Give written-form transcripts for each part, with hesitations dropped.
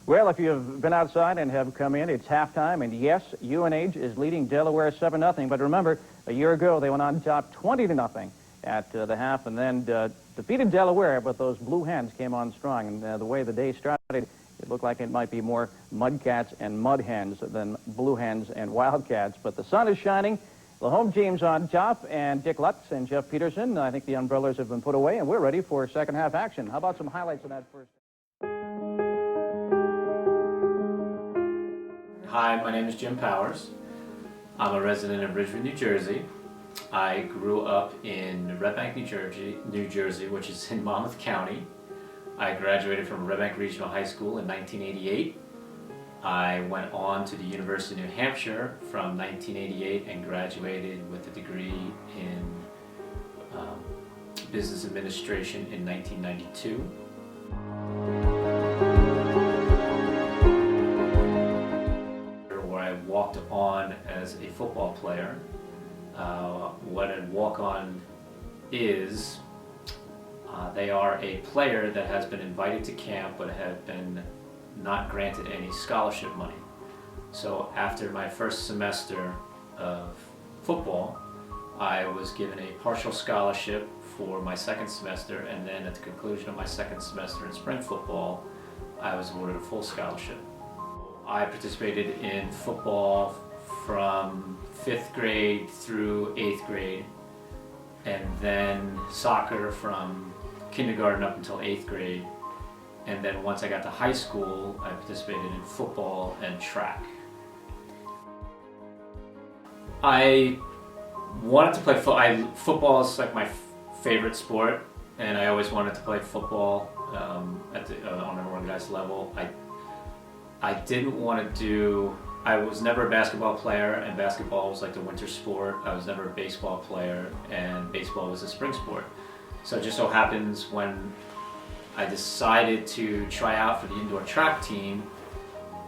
Well, if you've been outside and have come in, it's halftime, and yes, UNH is leading Delaware 7-0. But remember, a year ago they went on top 20-0 at the half, and then defeated Delaware. But those Blue Hens came on strong, and the way the day started, it looked like it might be more Mudcats and Mud Hens than Blue Hens and Wildcats. But the sun is shining. The home team's on top, and Dick Lutz and Jeff Peterson. I think the umbrellas have been put away, and we're ready for second half action. How about some highlights of that first? Hi, my name is Jim Powers. I'm a resident of Ridgewood, New Jersey. I grew up in Red Bank, New Jersey, which is in Monmouth County. I graduated from Red Bank Regional High School in 1988. I went on to the University of New Hampshire from 1988 and graduated with a degree in business administration in 1992. Where I walked on as a football player. What a walk-on is, they are a player that has been invited to camp but have been not granted any scholarship money. So after my first semester of football, I was given a partial scholarship for my second semester, and then at the conclusion of my second semester in spring football, I was awarded a full scholarship. I participated in football from 5th grade through 8th grade, and then soccer from kindergarten up until 8th grade. And then once I got to high school, I participated in football and track. I wanted to play football. Football is like my favorite sport, and I always wanted to play football on an organized level. I didn't want to do, I was never a basketball player, and basketball was like the winter sport. I was never a baseball player, and baseball was a spring sport. So it just so happens when I decided to try out for the indoor track team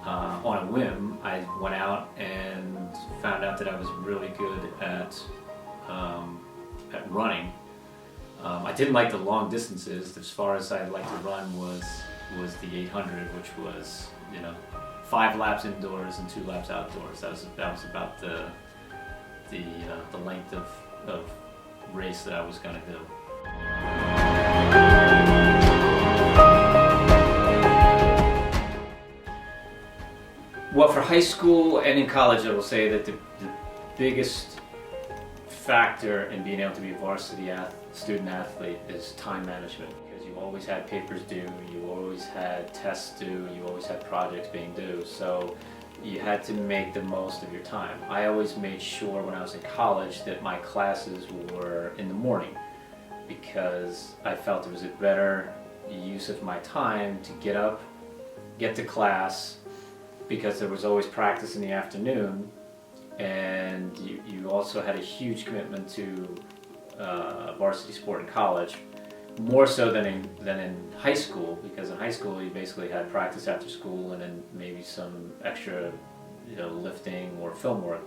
on a whim, I went out and found out that I was really good at running. I didn't like the long distances. As far as I liked to run was the 800, which was, 5 laps indoors and 2 laps outdoors. That was about the length of race that I was going to do. Well, for high school and in college, I will say that the biggest factor in being able to be a varsity student athlete is time management, because you always had papers due, you always had tests due, you always had projects being due, so you had to make the most of your time. I always made sure when I was in college that my classes were in the morning, because I felt it was a better use of my time to get up, get to class, because there was always practice in the afternoon, and you also had a huge commitment to varsity sport in college, more so than in high school, because in high school you basically had practice after school and then maybe some extra lifting or film work.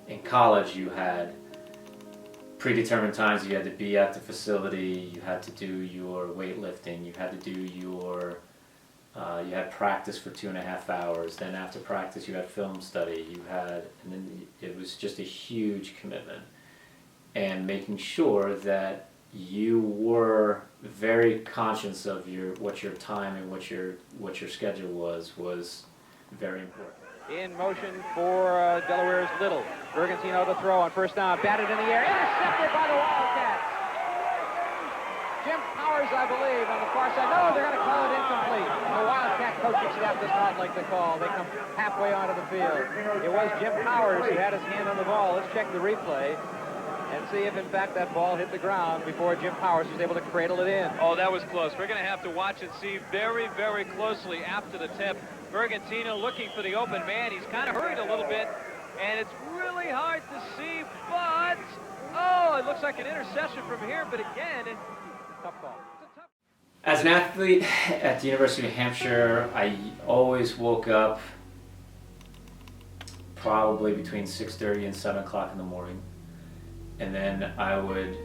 In college you had predetermined times. You had to be at the facility, you had to do your weightlifting, you had to do your you had practice for 2.5 hours, then after practice you had film study, and then it was just a huge commitment. And making sure that you were very conscious of what your time and what your schedule was very important. In motion for Delaware's Little. Bergantino to throw on first down, batted in the air, intercepted by the Wildcats. Jim Powers, I believe, on the far side. No, they're going to call it incomplete. The Wildcat coaching staff does not like the call. They come halfway onto the field. It was Jim Powers who had his hand on the ball. Let's check the replay and see if, in fact, that ball hit the ground before Jim Powers was able to cradle it in. Oh, that was close. We're going to have to watch and see very, very closely after the tip. Bergantino looking for the open man. He's kind of hurried a little bit, and it's really hard to see, but, oh, it looks like an interception from here, but again, tough call. As an athlete at the University of New Hampshire, I always woke up probably between 6:30 and 7 o'clock in the morning. And then I would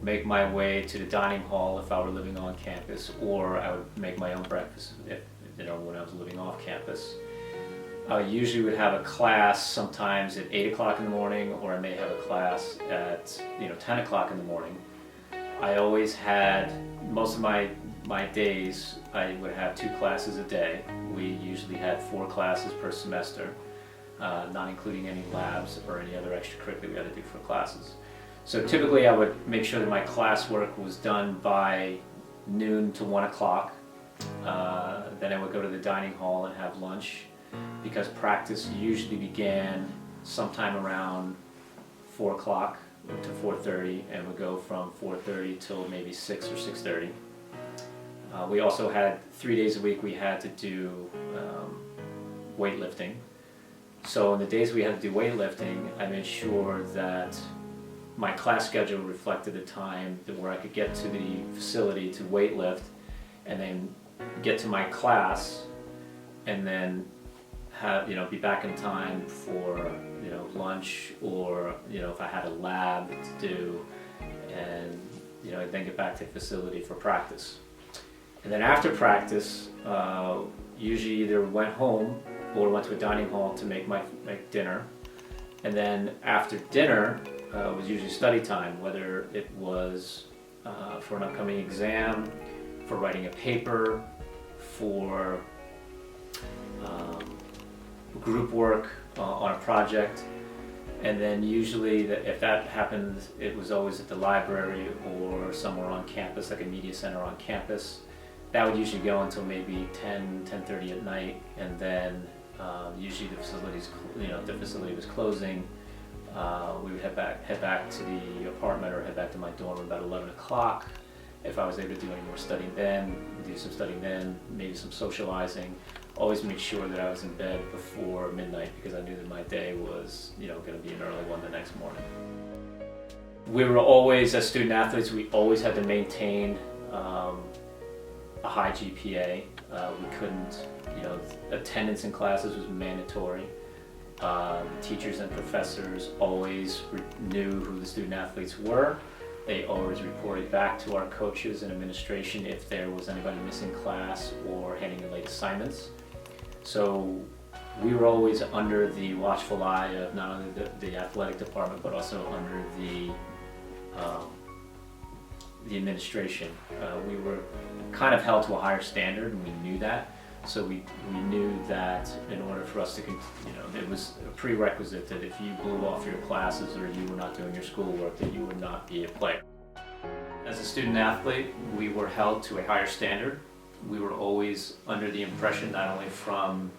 make my way to the dining hall if I were living on campus, or I would make my own breakfast when I was living off campus. I usually would have a class sometimes at 8 o'clock in the morning, or I may have a class at 10 o'clock in the morning. I always had, most of my days, I would have 2 classes a day. We usually had 4 classes per semester, not including any labs or any other extracurricular we had to do for classes. So typically I would make sure that my classwork was done by noon to 1 o'clock. Then I would go to the dining hall and have lunch, because practice usually began sometime around 4 o'clock to 4:30, and would go from 4:30 till maybe 6 or 6:30. We also had 3 days a week we had to do weightlifting. So on the days we had to do weightlifting, I made sure that my class schedule reflected the time where I could get to the facility to weightlift, and then get to my class, and then have, be back in time for, lunch, or, if I had a lab to do, and, then get back to the facility for practice. And then after practice, usually either went home or went to a dining hall to make dinner. And then after dinner was usually study time, whether it was for an upcoming exam, for writing a paper, for group work on a project. And then usually, if that happened, it was always at the library or somewhere on campus, like a media center on campus. That would usually go until maybe 10:30 at night, and then usually the facility was closing. We would head back to the apartment, or head back to my dorm about 11 o'clock. If I was able to do any more studying then, do some studying then, maybe some socializing. Always make sure that I was in bed before midnight, because I knew that my day was, going to be an early one the next morning. We were always, as student athletes, we always had to maintain a high GPA. We couldn't, attendance in classes was mandatory. Teachers and professors always knew who the student athletes were. They always reported back to our coaches and administration if there was anybody missing class or handing in late assignments. So we were always under the watchful eye of not only the athletic department, but also under the administration. We were kind of held to a higher standard, and we knew that. So we knew that in order for us to, it was a prerequisite that if you blew off your classes or you were not doing your schoolwork, that you would not be a player. As a student athlete, we were held to a higher standard. We were always under the impression, not only from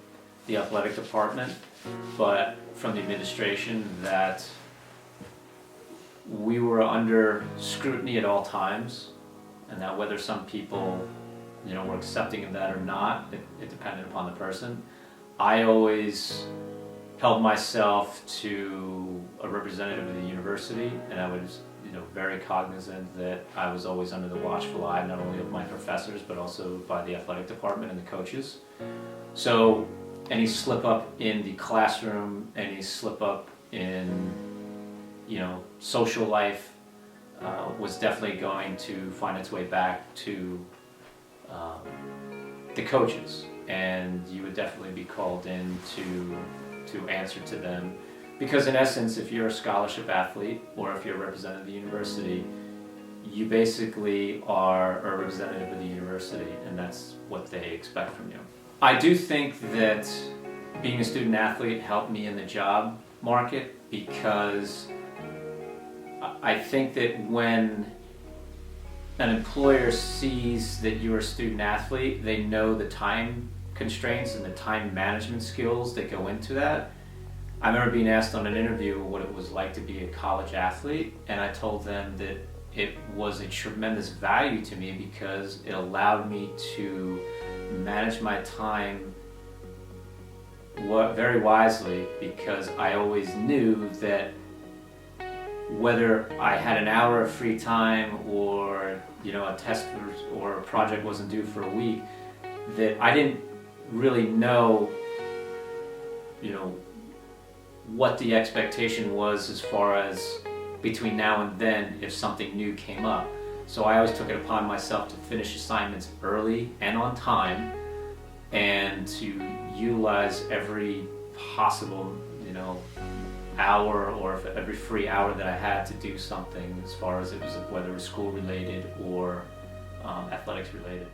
the athletic department, but from the administration, that we were under scrutiny at all times, and that whether some people were accepting of that or not, it depended upon the person. I always held myself to a representative of the university, and I was very cognizant that I was always under the watchful eye, not only of my professors, but also by the athletic department and the coaches. So any slip up in the classroom, any slip up in social life was definitely going to find its way back to the coaches, and you would definitely be called in to answer to them, because in essence, if you're a scholarship athlete or if you're a representative of the university, you basically are a representative of the university, and that's what they expect from you. I do think that being a student athlete helped me in the job market, because I think that when an employer sees that you're a student athlete, they know the time constraints and the time management skills that go into that. I remember being asked on an interview what it was like to be a college athlete, and I told them that it was a tremendous value to me, because it allowed me to manage my time very wisely, because I always knew that whether I had an hour of free time or a test or a project wasn't due for a week, that I didn't really know what the expectation was as far as between now and then if something new came up. So I always took it upon myself to finish assignments early and on time, and to utilize every possible, hour or every free hour that I had to do something, as far as whether it was school related or athletics related.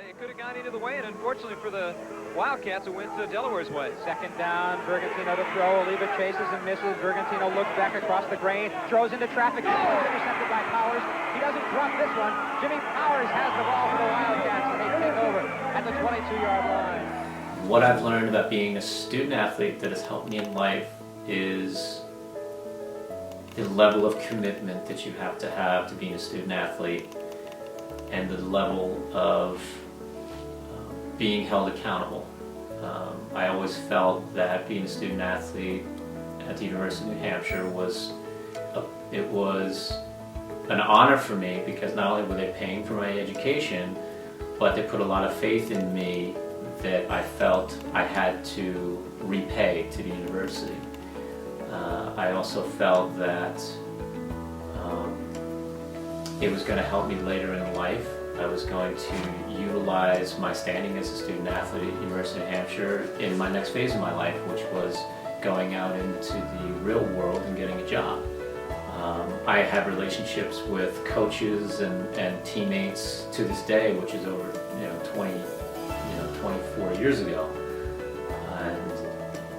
It could have gone either way, and unfortunately for the Wildcats, it went Delaware's way. Second down, Bergantino to throw. Oliva chases and misses. Bergantino looks back across the grain, throws into traffic. Intercepted by Powers. He doesn't drop this one. Jimmy Powers has the ball for the Wildcats, and they take over at the 22-yard line. What I've learned about being a student athlete that has helped me in life is the level of commitment that you have to being a student athlete, and the level of being held accountable. I always felt that being a student athlete at the University of New Hampshire was an honor for me, because not only were they paying for my education, but they put a lot of faith in me that I felt I had to repay to the university. I also felt that it was going to help me later in life. I was going to utilize my standing as a student athlete at the University of New Hampshire in my next phase of my life, which was going out into the real world and getting a job. I have relationships with coaches and teammates to this day, which is over 24 years ago. And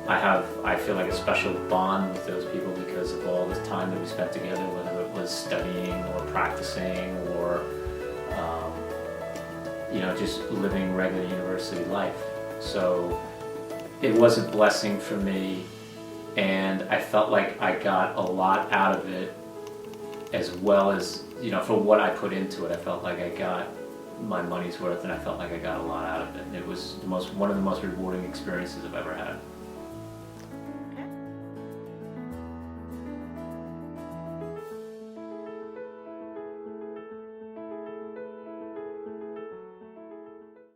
I feel like a special bond with those people because of all this time that we spent together, whether it was studying or practicing or just living regular university life. So it was a blessing for me, and I felt like I got a lot out of it, as well as, for what I put into it. I felt like I got my money's worth, and I felt like I got a lot out of it. It was one of the most rewarding experiences I've ever had.